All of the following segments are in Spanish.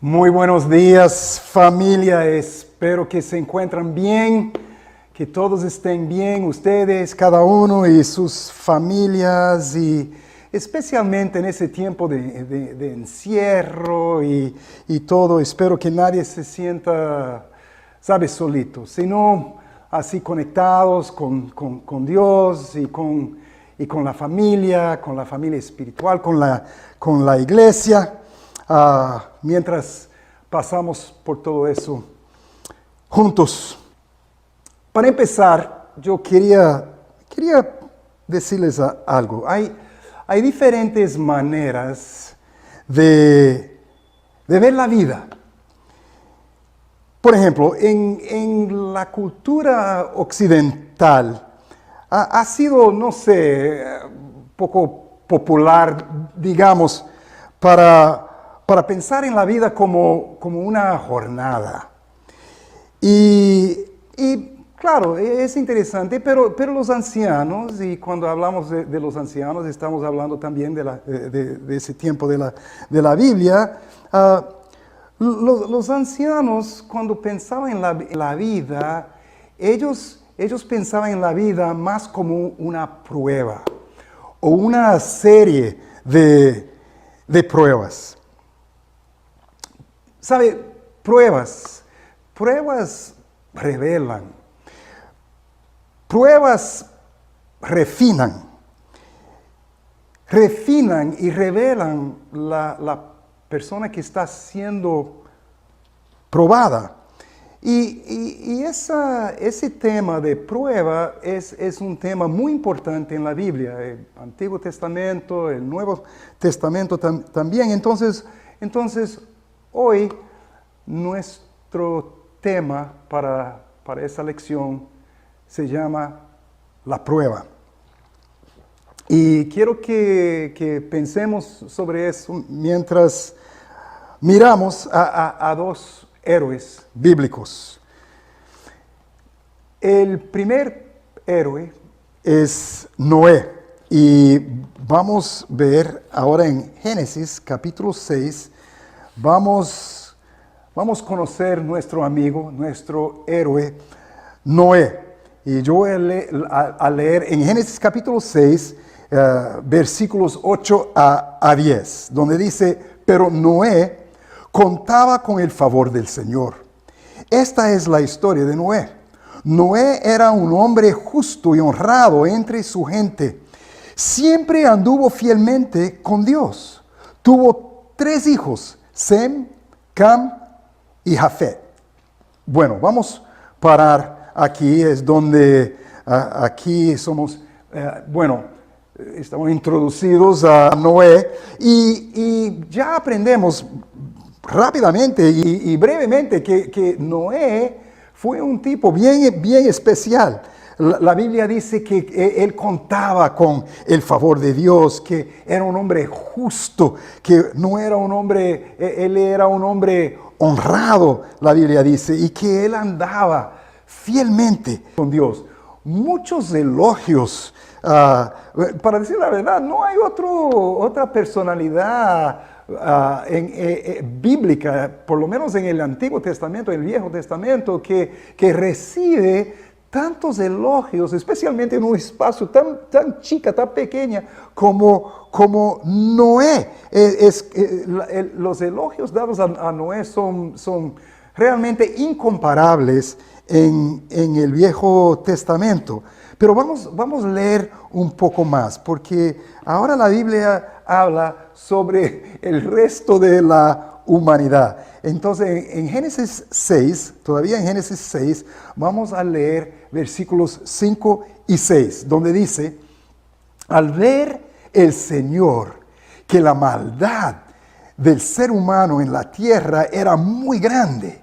Muy buenos días, familia. Espero que se encuentran bien, que todos estén bien, ustedes, cada uno y sus familias, y especialmente en ese tiempo de encierro y todo. Espero que nadie se sienta, sabe, solito, sino así conectados con Dios y con la familia espiritual, con la iglesia. Mientras pasamos por todo eso juntos. Para empezar, yo quería decirles algo. Hay diferentes maneras de ver la vida. Por ejemplo, en la cultura occidental ha sido, no sé, poco popular, digamos, para pensar en la vida como una jornada. Y claro, es interesante, pero los ancianos, y cuando hablamos de los ancianos, estamos hablando también de ese tiempo de la Biblia. Los ancianos, cuando pensaban en la vida, ellos pensaban en la vida más como una prueba o una serie de pruebas. ¿Sabe? Pruebas revelan, pruebas refinan y revelan la persona que está siendo probada. Y ese tema de prueba es un tema muy importante en la Biblia, el Antiguo Testamento, el Nuevo Testamento también. Entonces, hoy nuestro tema para esa lección se llama la prueba. Y quiero que pensemos sobre eso mientras miramos a dos héroes bíblicos. El primer héroe es Noé. Y vamos a ver ahora en Génesis capítulo 6, vamos a conocer nuestro amigo, nuestro héroe, Noé. Y yo voy a leer en Génesis capítulo 6, versículos 8 a 10, donde dice: pero Noé contaba con el favor del Señor. Esta es la historia de Noé. Noé era un hombre justo y honrado entre su gente. Siempre anduvo fielmente con Dios. Tuvo 3 hijos, Sem, Cam y Jafet. Bueno, vamos a parar aquí, es donde aquí somos, estamos introducidos a Noé y ya aprendemos rápidamente y brevemente que Noé fue un tipo bien especial. La Biblia dice que él contaba con el favor de Dios, que era un hombre justo, que no era un hombre, él era un hombre honrado, la Biblia dice, y que él andaba fielmente con Dios. Muchos elogios, para decir la verdad, no hay otra personalidad bíblica, por lo menos en el Antiguo Testamento, en el Viejo Testamento, que recibe tantos elogios, especialmente en un espacio tan chica, tan pequeña como Noé. Los elogios dados a Noé son realmente incomparables en el Viejo Testamento. Pero vamos a leer un poco más, porque ahora la Biblia habla sobre el resto de la humanidad. Entonces, en Génesis 6, todavía en Génesis 6, vamos a leer versículos 5 y 6, donde dice: al ver el Señor que la maldad del ser humano en la tierra era muy grande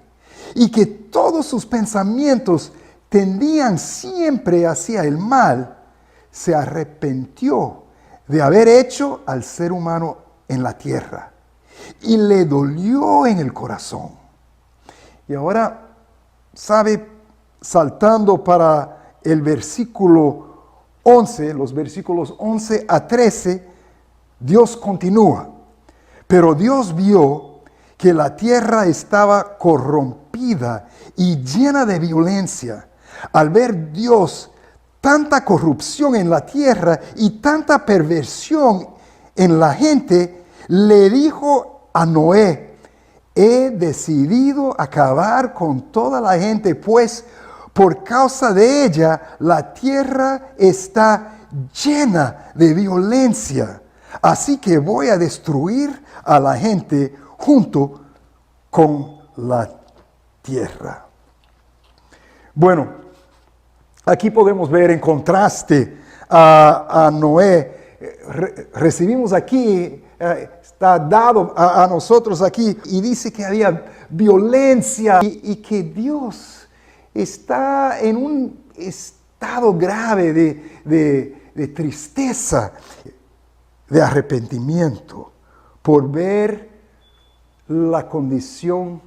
y que todos sus pensamientos tendían siempre hacia el mal, se arrepintió de haber hecho al ser humano en la tierra y le dolió en el corazón. Y ahora, ¿sabe? Saltando para el versículo 11, los versículos 11 a 13, Dios continúa. Pero Dios vio que la tierra estaba corrompida y llena de violencia. Al ver Dios tanta corrupción en la tierra y tanta perversión en la gente, le dijo a Noé: he decidido acabar con toda la gente, pues por causa de ella la tierra está llena de violencia. Así que voy a destruir a la gente junto con la tierra. Bueno, aquí podemos ver en contraste a Noé. Recibimos aquí, está dado a nosotros aquí, y dice que había violencia y que Dios está en un estado grave de tristeza, de arrepentimiento por ver la condición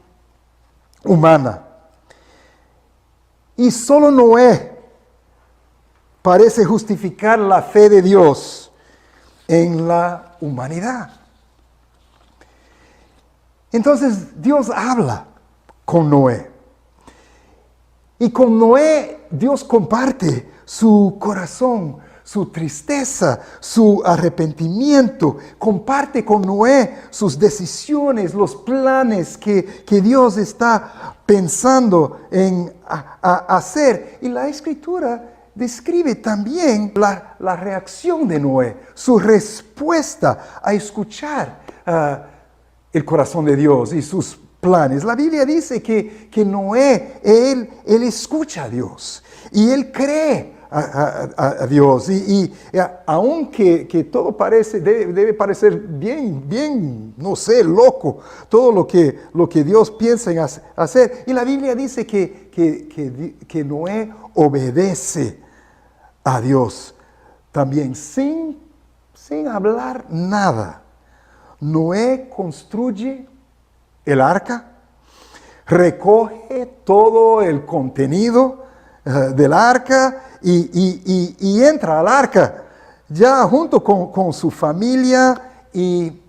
humana. Y solo Noé parece justificar la fe de Dios en la humanidad. Entonces Dios habla con Noé. Y con Noé Dios comparte su corazón, su tristeza, su arrepentimiento. Comparte con Noé sus decisiones, los planes que Dios está pensando en hacer. Y la Escritura describe también la reacción de Noé, su respuesta a escuchar el corazón de Dios y sus planes. La Biblia dice que Noé, él escucha a Dios y él cree a Dios. Y aunque todo debe parecer bien, no sé, loco, todo lo que Dios piensa en hacer. Y la Biblia dice que Noé obedece a Dios también sin hablar nada. Noé construye el arca, recoge todo el contenido del arca y entra al arca ya junto con su familia y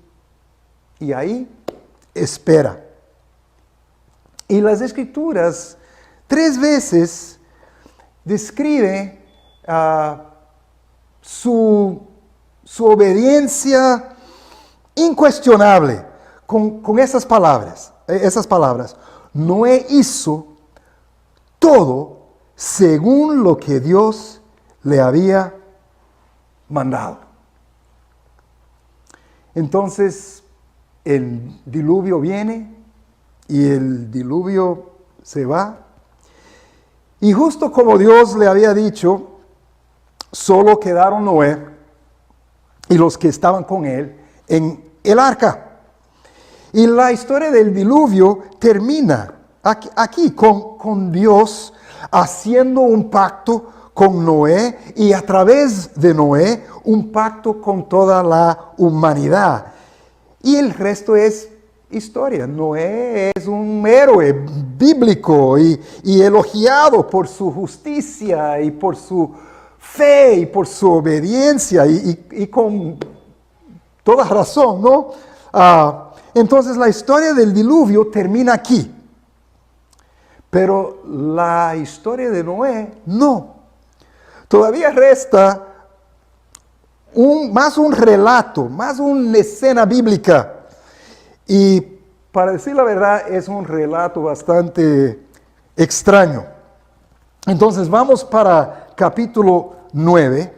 ahí espera. Y las Escrituras 3 veces describe su obediencia incuestionable con esas palabras. Noé hizo todo según lo que Dios le había mandado. Entonces el diluvio viene y el diluvio se va. Y justo como Dios le había dicho, solo quedaron Noé y los que estaban con él en el arca. Y la historia del diluvio termina aquí con Dios haciendo un pacto con Noé y a través de Noé un pacto con toda la humanidad. Y el resto es historia. Noé es un héroe bíblico y elogiado por su justicia y por su fe y por su obediencia y con toda razón, ¿no? Entonces la historia del diluvio termina aquí. Pero la historia de Noé, no. Todavía resta más un relato, más una escena bíblica. Y para decir la verdad, es un relato bastante extraño. Entonces vamos para capítulo 9.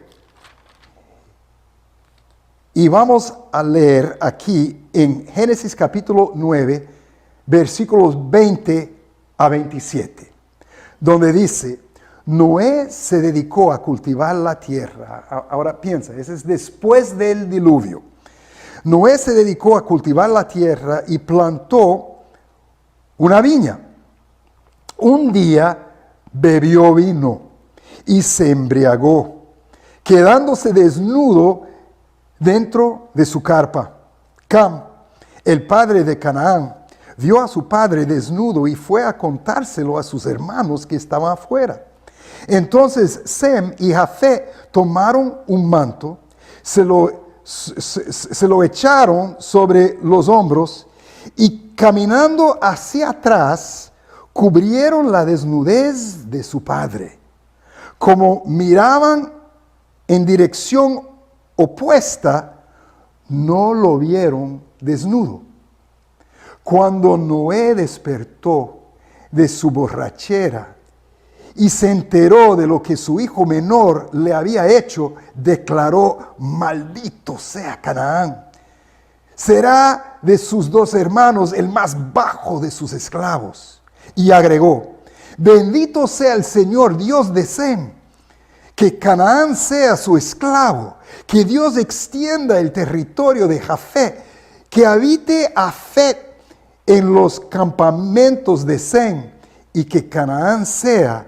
Y vamos a leer aquí en Génesis capítulo 9, versículos 20 a 27, donde dice: Noé se dedicó a cultivar la tierra. Ahora piensa, ese es después del diluvio. Noé se dedicó a cultivar la tierra y plantó una viña. Un día bebió vino y se embriagó, quedándose desnudo dentro de su carpa. Cam, el padre de Canaán, vio a su padre desnudo y fue a contárselo a sus hermanos que estaban afuera. Entonces Sem y Jafet tomaron un manto, se lo echaron sobre los hombros y caminando hacia atrás, cubrieron la desnudez de su padre. Como miraban en dirección opuesta, no lo vieron desnudo. Cuando Noé despertó de su borrachera y se enteró de lo que su hijo menor le había hecho, declaró: maldito sea Canaán. Será de sus 2 hermanos el más bajo de sus esclavos. Y agregó: bendito sea el Señor Dios de Sem, que Canaán sea su esclavo, que Dios extienda el territorio de Jafet, que habite Jafet en los campamentos de Sem, y que Canaán sea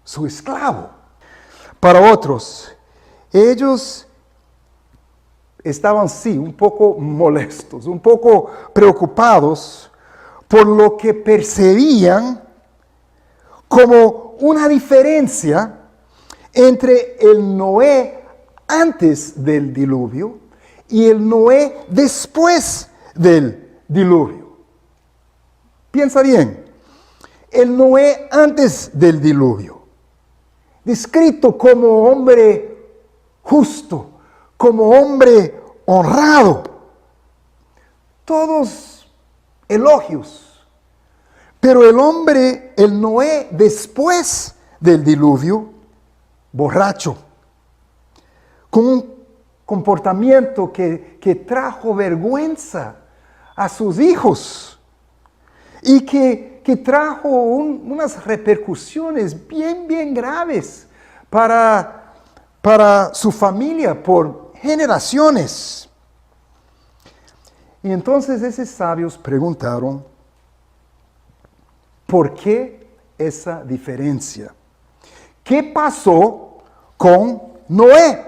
su esclavo. Para otros, ellos estaban sí un poco molestos, un poco preocupados por lo que percibían como una diferencia entre el Noé antes del diluvio y el Noé después del diluvio. Piensa bien, el Noé antes del diluvio, descrito como hombre justo, como hombre honrado, todos elogios. Pero el Noé después del diluvio, borracho, con un comportamiento que trajo vergüenza a sus hijos y que trajo unas repercusiones bien graves para su familia por generaciones. Y entonces esos sabios preguntaron: ¿por qué esa diferencia? ¿Qué pasó con Noé?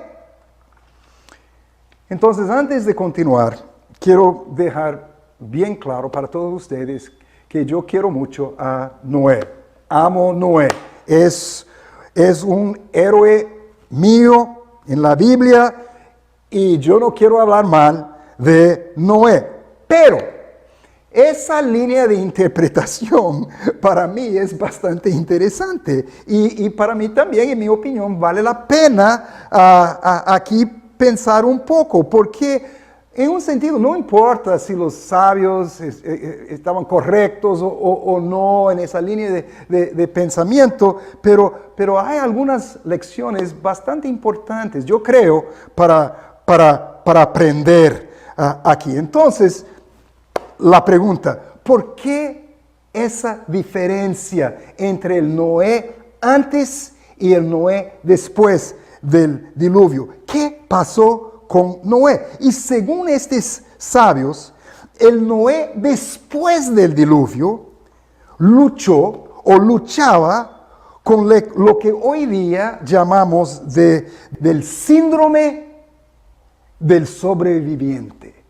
Entonces, antes de continuar, quiero dejar bien claro para todos ustedes que yo quiero mucho a Noé. Amo Noé. Es un héroe mío en la Biblia y yo no quiero hablar mal de Noé. Pero esa línea de interpretación para mí es bastante interesante y para mí también, en mi opinión, vale la pena aquí pensar un poco, porque en un sentido no importa si los sabios estaban correctos o no en esa línea de pensamiento, pero hay algunas lecciones bastante importantes, yo creo, para aprender aquí. Entonces, la pregunta: ¿por qué esa diferencia entre el Noé antes y el Noé después del diluvio? ¿Qué pasó con Noé? Y según estos sabios, el Noé después del diluvio luchaba con lo que hoy día llamamos del síndrome del sobreviviente.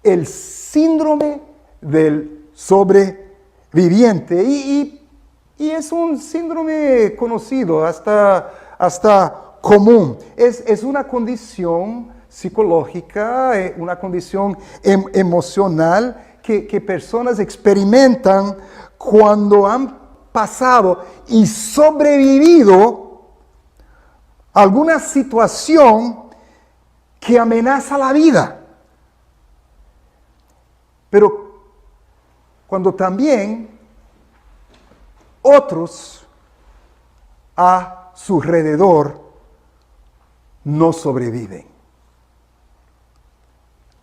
El síndrome del sobreviviente. Y es un síndrome conocido, hasta común. Es una condición psicológica, una condición emocional que personas experimentan cuando han pasado y sobrevivido alguna situación que amenaza la vida. Pero cuando también otros a su alrededor no sobreviven.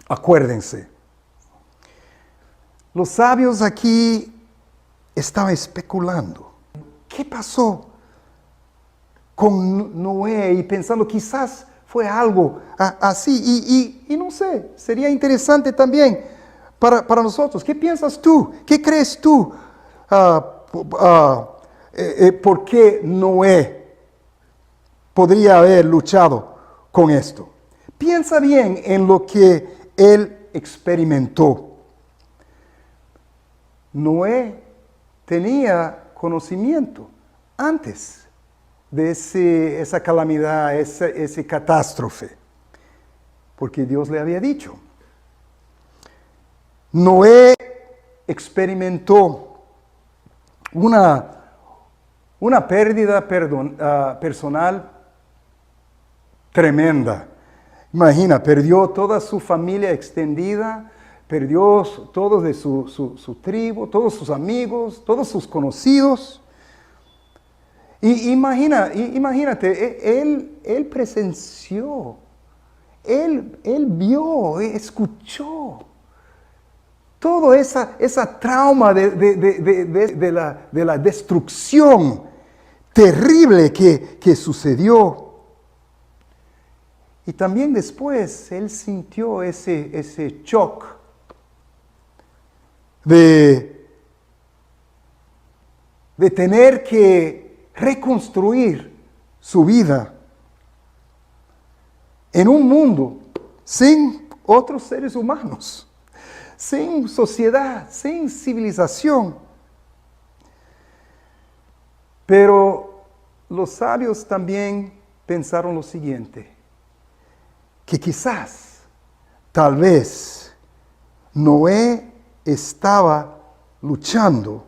Acuérdense, los sabios aquí estaban especulando. ¿Qué pasó con Noé? Y pensando, quizás fue algo así. Y no sé, sería interesante también para nosotros. ¿Qué piensas tú? ¿Qué crees tú? ¿Por qué Noé podría haber luchado con esto? Piensa bien en lo que él experimentó. Noé tenía conocimiento antes de esa calamidad, esa catástrofe, porque Dios le había dicho. Noé experimentó una pérdida personal tremenda. Imagina, perdió toda su familia extendida, perdió todos de su tribu, todos sus amigos, todos sus conocidos. Y imagínate, él presenció, él vio, escuchó toda esa trauma de la destrucción terrible que sucedió. Y también después él sintió ese shock de tener que reconstruir su vida en un mundo sin otros seres humanos, sin sociedad, sin civilización. Pero los sabios también pensaron lo siguiente, que quizás, tal vez, Noé estaba luchando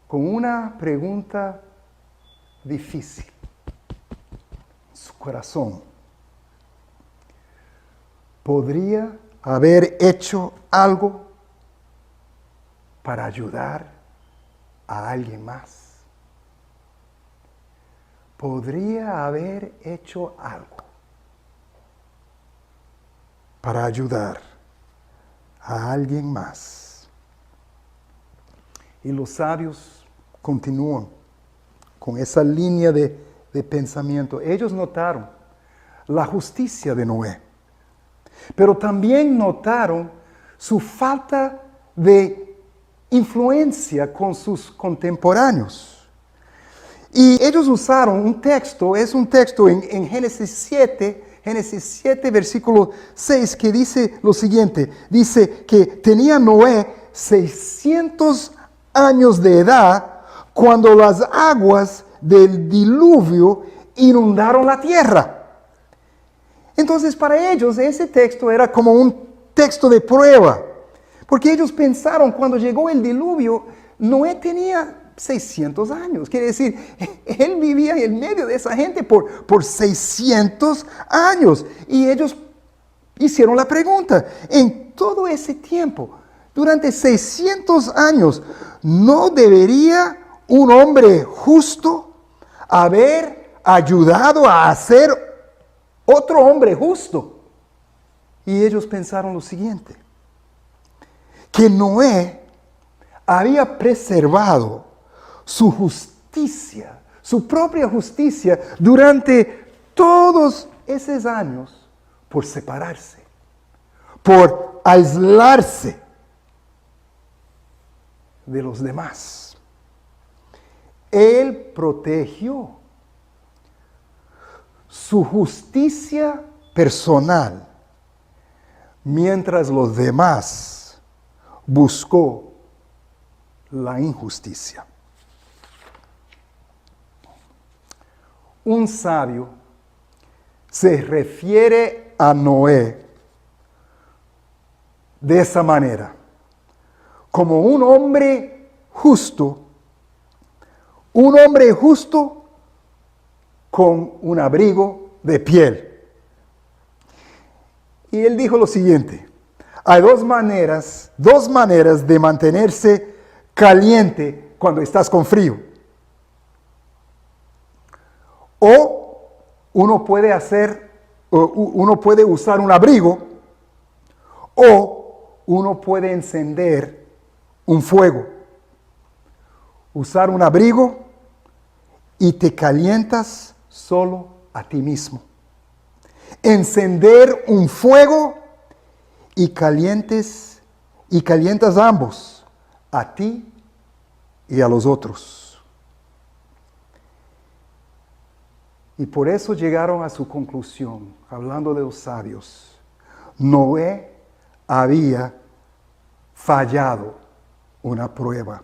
con una pregunta difícil en su corazón. ¿Podría haber hecho algo para ayudar a alguien más? ¿Podría haber hecho algo para ayudar a alguien más? Y los sabios continúan con esa línea de pensamiento. Ellos notaron la justicia de Noé, pero también notaron su falta de influencia con sus contemporáneos. Y ellos usaron un texto, es un texto en Génesis 7, versículo 6, que dice lo siguiente. Dice que tenía Noé 600 años de edad cuando las aguas del diluvio inundaron la tierra. Entonces para ellos ese texto era como un texto de prueba, porque ellos pensaron cuando llegó el diluvio, Noé tenía 600 años. Quiere decir, él vivía en medio de esa gente por 600 años. Y ellos hicieron la pregunta, en todo ese tiempo, durante 600 años, ¿no debería un hombre justo haber ayudado a hacer otro hombre justo? Y ellos pensaron lo siguiente, que Noé había preservado su justicia, su propia justicia, durante todos esos años, por separarse, por aislarse de los demás. Él protegió su justicia personal, mientras los demás buscó la injusticia. Un sabio se refiere a Noé de esa manera, como un hombre justo con un abrigo de piel. Y él dijo lo siguiente, hay dos maneras de mantenerse caliente cuando estás con frío. O uno puede usar un abrigo, o uno puede encender un fuego. Usar un abrigo y te calientas solo a ti mismo. Encender un fuego y calientas ambos, a ti y a los otros. Y por eso llegaron a su conclusión, hablando de los sabios. Noé había fallado una prueba.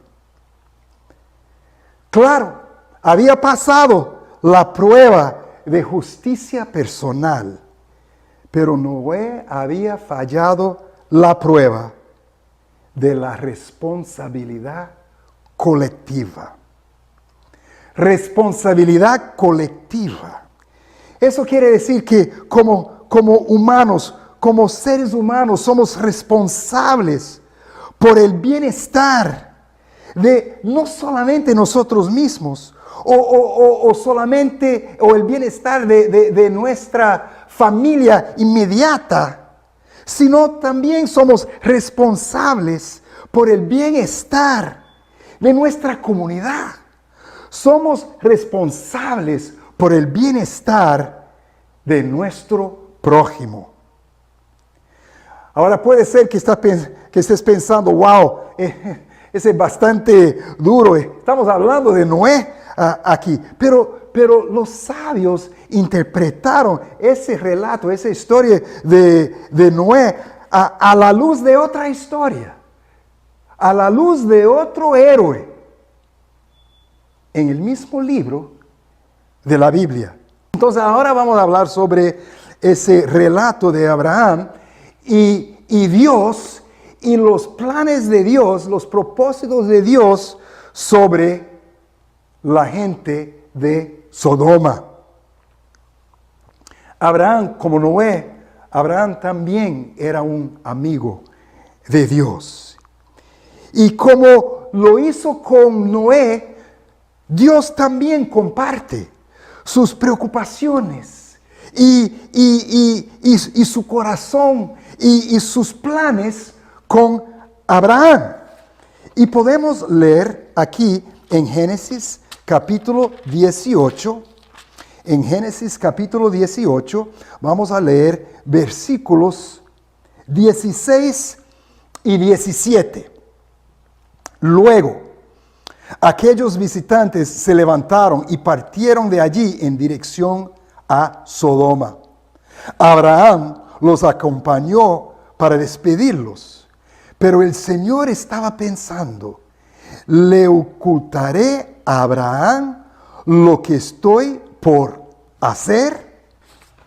Claro, había pasado la prueba de justicia personal, pero Noé había fallado la prueba de la responsabilidad colectiva. Responsabilidad colectiva. Eso quiere decir que como humanos, como seres humanos, somos responsables por el bienestar de no solamente nosotros mismos, o solamente, o el bienestar de nuestra familia inmediata, sino también somos responsables por el bienestar de nuestra comunidad. Somos responsables por el bienestar de nuestro prójimo. Ahora puede ser que estés pensando, wow, ese es bastante duro. Estamos hablando de Noé aquí, pero los sabios interpretaron ese relato, esa historia de Noé a la luz de otra historia, a la luz de otro héroe en el mismo libro de la Biblia. Entonces ahora vamos a hablar sobre ese relato de Abraham y Dios y los planes de Dios, los propósitos de Dios sobre la gente de Sodoma. Abraham, como Noé, Abraham también era un amigo de Dios. Y como lo hizo con Noé, Dios también comparte sus preocupaciones y su corazón y sus planes con Abraham. Y podemos leer aquí en Génesis capítulo 18. En Génesis capítulo 18 vamos a leer versículos 16 y 17. Luego, aquellos visitantes se levantaron y partieron de allí en dirección a Sodoma. Abraham los acompañó para despedirlos, pero el Señor estaba pensando, ¿le ocultaré a Abraham lo que estoy por hacer?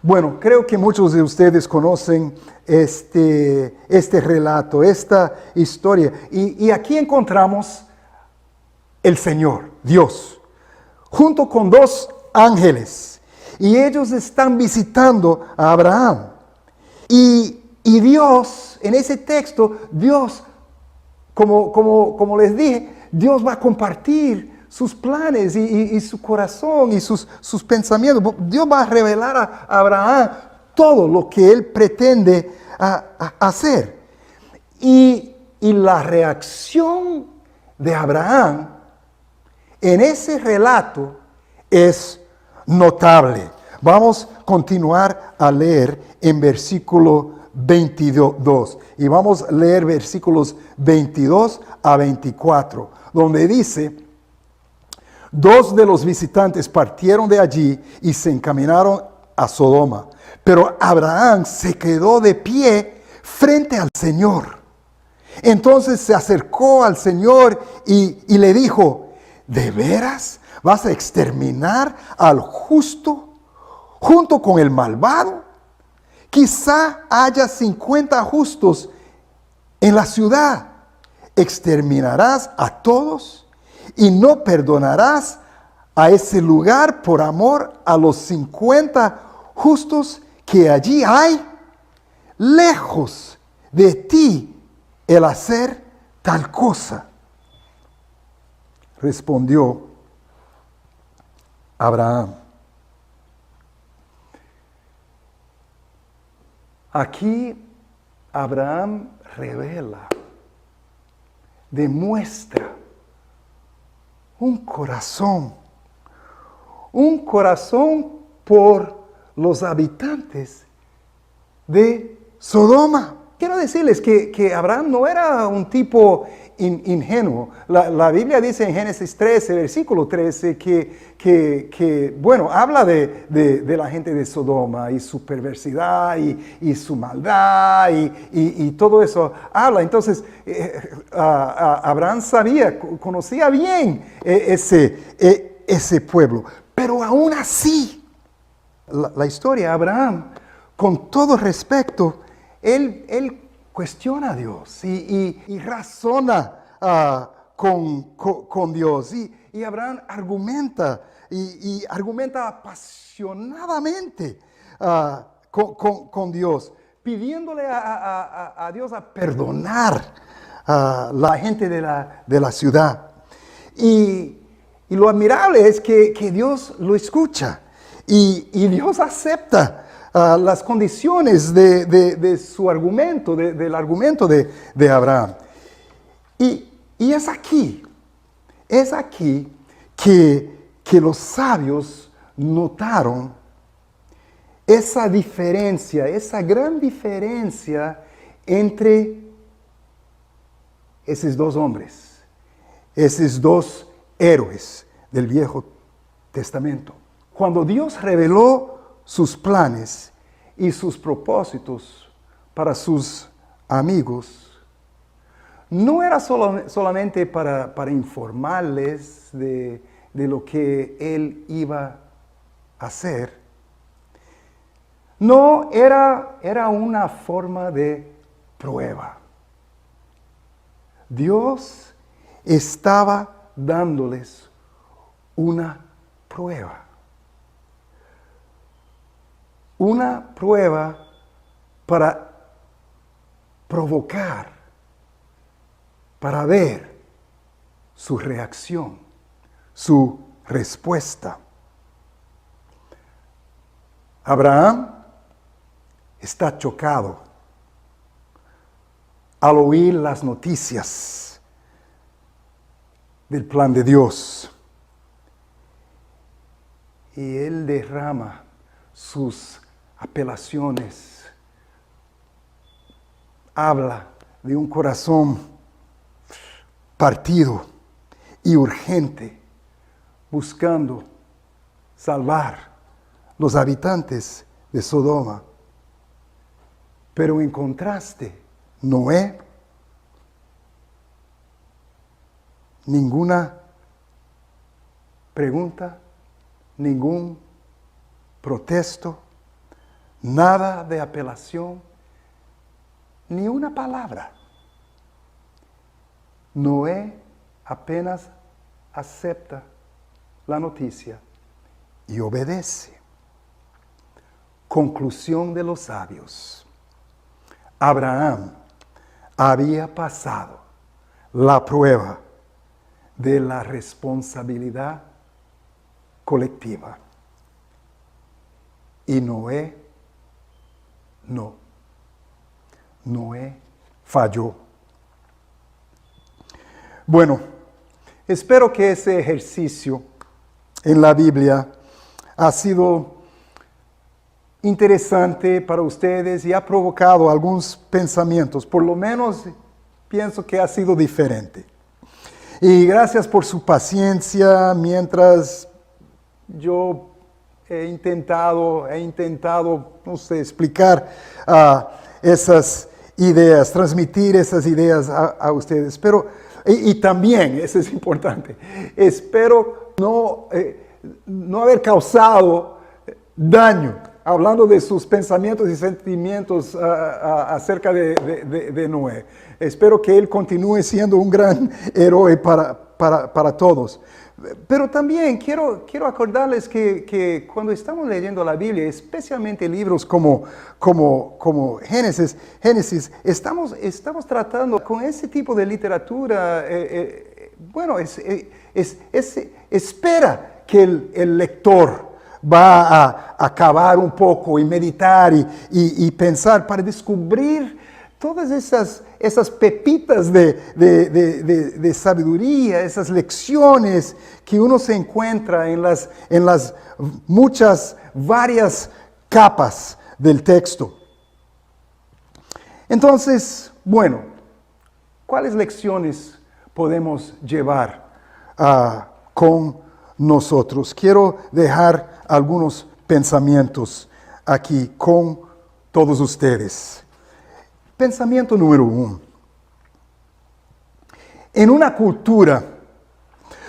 Bueno, creo que muchos de ustedes conocen este relato, esta historia, y aquí encontramos el Señor, Dios, junto con dos ángeles, y ellos están visitando a Abraham. Y Dios, en ese texto, Dios, como les dije, Dios va a compartir sus planes y su corazón y sus pensamientos. Dios va a revelar a Abraham todo lo que él pretende hacer. Y la reacción de Abraham en ese relato es notable. Vamos a continuar a leer en versículo 22 y vamos a leer versículos 22 a 24, donde dice: dos de los visitantes partieron de allí y se encaminaron a Sodoma, pero Abraham se quedó de pie frente al Señor. Entonces se acercó al Señor y le dijo: ¿de veras vas a exterminar al justo junto con el malvado? Quizá haya 50 justos en la ciudad. ¿Exterminarás a todos y no perdonarás a ese lugar por amor a los 50 justos que allí hay? Lejos de ti el hacer tal cosa. Respondió Abraham. Aquí Abraham revela, demuestra un corazón por los habitantes de Sodoma. Quiero decirles que Abraham no era un tipo ingenuo. La Biblia dice en Génesis 13, versículo 13, bueno, habla de la gente de Sodoma y su perversidad y su maldad y todo eso habla. Entonces, Abraham conocía bien ese pueblo. Pero aún así, la historia de Abraham, con todo respeto, él cuestiona a Dios y razona con Dios. Y Abraham argumenta y argumenta apasionadamente con Dios, pidiéndole a Dios a perdonar a la gente de la ciudad. Y lo admirable es que Dios lo escucha y Dios acepta las condiciones de su argumento, del argumento de Abraham. Y es aquí que los sabios notaron esa diferencia, esa gran diferencia entre esos dos hombres, esos dos héroes del Viejo Testamento. Cuando Dios reveló sus planes y sus propósitos para sus amigos, no era solamente para informarles de lo que Él iba a hacer. No, era una forma de prueba. Dios estaba dándoles una prueba. Una prueba para provocar, para ver su reacción, su respuesta. Abraham está chocado al oír las noticias del plan de Dios. Y él derrama sus apelaciones. Habla de un corazón partido y urgente, buscando salvar los habitantes de Sodoma. Pero en contraste, Noé, ninguna pregunta, ningún protesto, nada de apelación, ni una palabra. Noé apenas acepta la noticia y obedece. Conclusión de los sabios. Abraham había pasado la prueba de la responsabilidad colectiva. Y Noé no. Noé falló. Bueno, espero que ese ejercicio en la Biblia ha sido interesante para ustedes y ha provocado algunos pensamientos. Por lo menos pienso que ha sido diferente. Y gracias por su paciencia mientras yo he intentado, no sé, explicar esas ideas, transmitir esas ideas a ustedes. Pero, y también, eso es importante, espero no haber causado daño, hablando de sus pensamientos y sentimientos acerca de Noé. Espero que él continúe siendo un gran héroe para todos. Pero también quiero acordarles que cuando estamos leyendo la Biblia, especialmente libros como Génesis, estamos tratando con ese tipo de literatura, espera que el lector va a cavar un poco y meditar y pensar para descubrir todas esas pepitas de sabiduría, esas lecciones que uno se encuentra en las muchas, varias capas del texto. Entonces, bueno, ¿cuáles lecciones podemos llevar con nosotros? Quiero dejar algunos pensamientos aquí con todos ustedes. Pensamiento número 1. En una cultura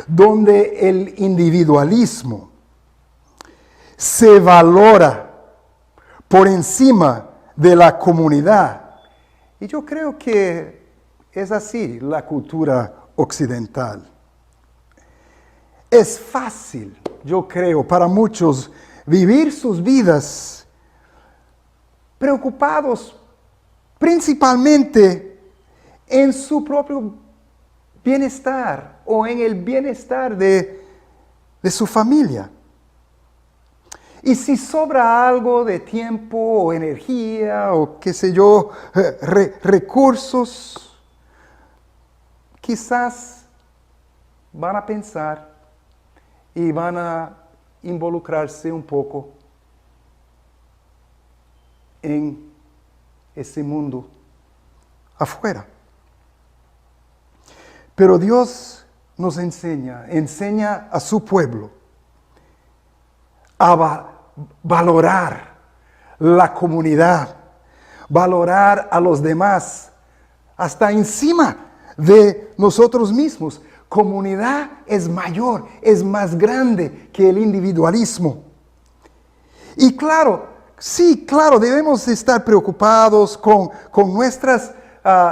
donde el individualismo se valora por encima de la comunidad Y yo creo que es así la cultura occidental. Es fácil, yo creo, para muchos vivir sus vidas preocupados principalmente en su propio bienestar o en el bienestar de su familia. Y si sobra algo de tiempo o energía o qué sé yo, recursos, quizás van a pensar y van a involucrarse un poco en ese mundo afuera. Pero Dios nos enseña a su pueblo a valorar la comunidad, valorar a los demás, hasta encima de nosotros mismos. Comunidad es mayor, es más grande que el individualismo. Y claro, sí, claro, debemos estar preocupados con nuestras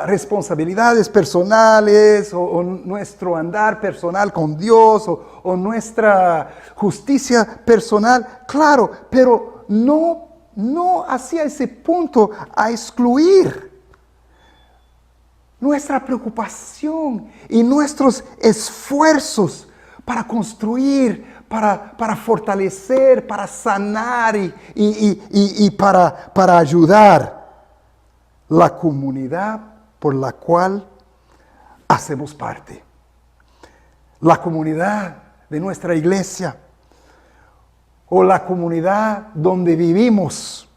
responsabilidades personales o nuestro andar personal con Dios o nuestra justicia personal, claro, pero no hacia ese punto a excluir nuestra preocupación y nuestros esfuerzos para construir, para fortalecer, para sanar y para ayudar la comunidad por la cual hacemos parte. La comunidad de nuestra iglesia o la comunidad donde vivimos.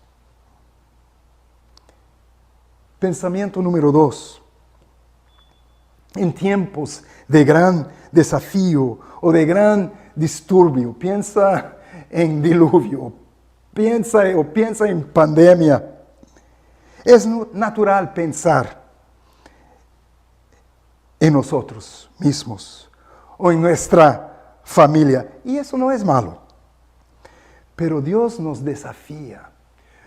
Pensamiento número 2. En tiempos de gran desafío o de gran disturbio, piensa en diluvio, piensa en pandemia. Es natural pensar en nosotros mismos o en nuestra familia. Y eso no es malo. Pero Dios nos desafía.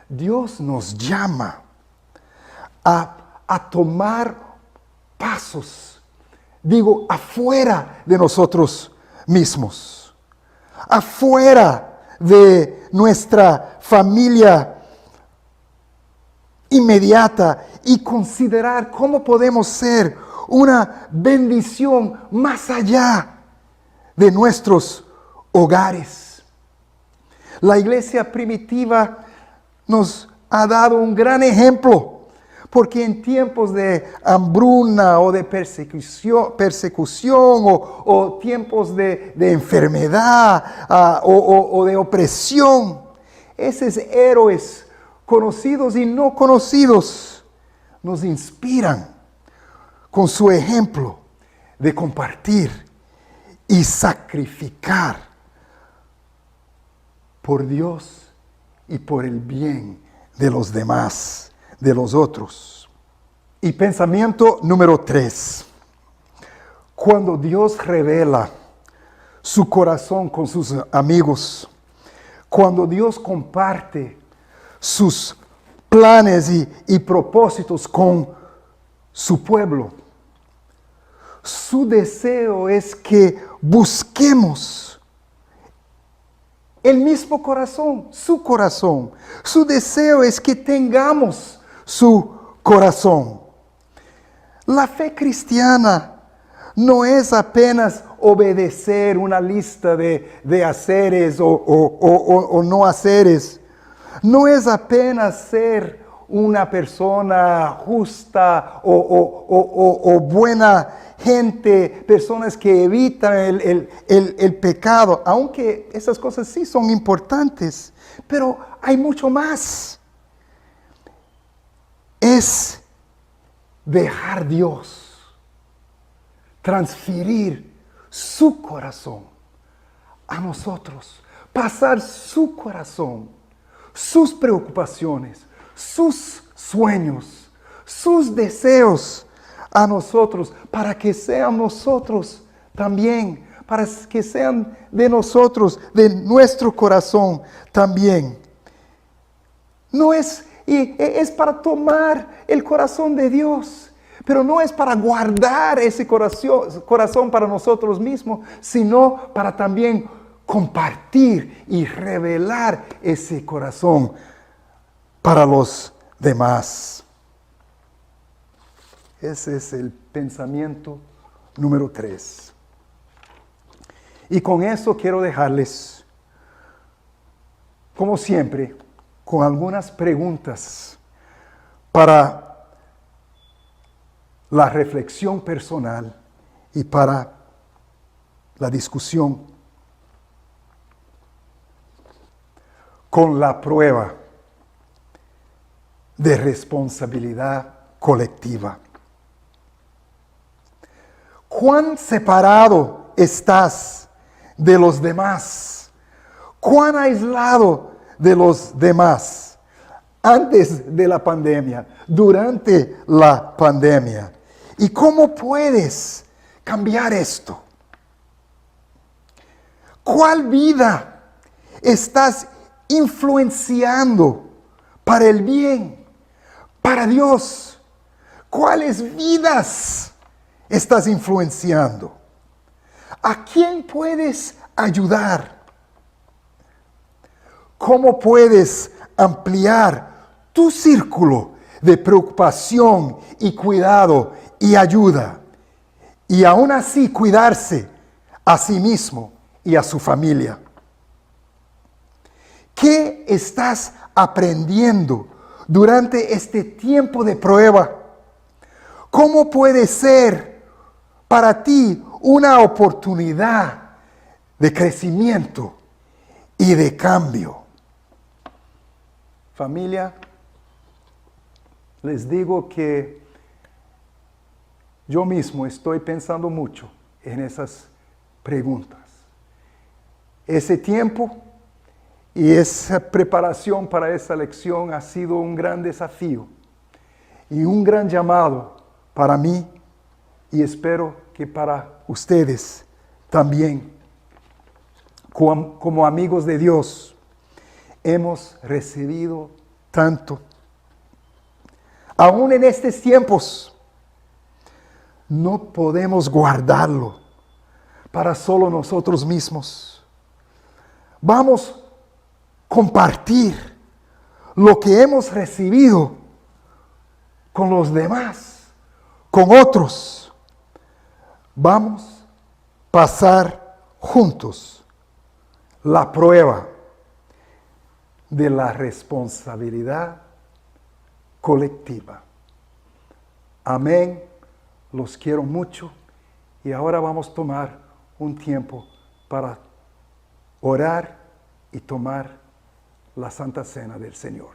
Dios nos llama a tomar pasos, digo, afuera de nosotros mismos. Afuera de nuestra familia inmediata y considerar cómo podemos ser una bendición más allá de nuestros hogares. La iglesia primitiva nos ha dado un gran ejemplo, porque en tiempos de hambruna o de persecución o tiempos de enfermedad o de opresión, esos héroes conocidos y no conocidos nos inspiran con su ejemplo de compartir y sacrificar por Dios y por el bien de los demás, de los otros. Y pensamiento número 3. Cuando Dios revela su corazón con sus amigos, cuando Dios comparte sus planes y propósitos con su pueblo, su deseo es que busquemos el mismo corazón, su corazón. Su deseo es que tengamos su corazón. La fe cristiana no es apenas obedecer una lista de haceres o no haceres. No es apenas ser una persona justa o buena gente, personas que evitan el pecado, aunque esas cosas sí son importantes, pero hay mucho más. Es dejar Dios transferir su corazón a nosotros, pasar su corazón, sus preocupaciones, sus sueños, sus deseos a nosotros, para que sean nosotros también, para que sean de nosotros, de nuestro corazón también. No es Y es para tomar el corazón de Dios. Pero no es para guardar ese corazón para nosotros mismos, sino para también compartir y revelar ese corazón para los demás. Ese es el pensamiento número 3. Y con eso quiero dejarles, como siempre, con algunas preguntas para la reflexión personal y para la discusión con la prueba de responsabilidad colectiva. ¿Cuán separado estás de los demás? ¿Cuán aislado de los demás? Antes de la pandemia, durante la pandemia. ¿Y cómo puedes cambiar esto? ¿Cuál vida estás influenciando para el bien, para Dios? ¿Cuáles vidas estás influenciando? ¿A quién puedes ayudar? ¿Cómo puedes ampliar tu círculo de preocupación y cuidado y ayuda? Y aún así cuidarse a sí mismo y a su familia. ¿Qué estás aprendiendo durante este tiempo de prueba? ¿Cómo puede ser para ti una oportunidad de crecimiento y de cambio? Familia, les digo que yo mismo estoy pensando mucho en esas preguntas. Ese tiempo y esa preparación para esa lección ha sido un gran desafío y un gran llamado para mí y espero que para ustedes también. Como amigos de Dios, hemos recibido tanto. Aún en estos tiempos, no podemos guardarlo para solo nosotros mismos. Vamos a compartir lo que hemos recibido con los demás, con otros. Vamos a pasar juntos la prueba de la responsabilidad colectiva. Amén. Los quiero mucho. Y ahora vamos a tomar un tiempo para orar y tomar la Santa Cena del Señor.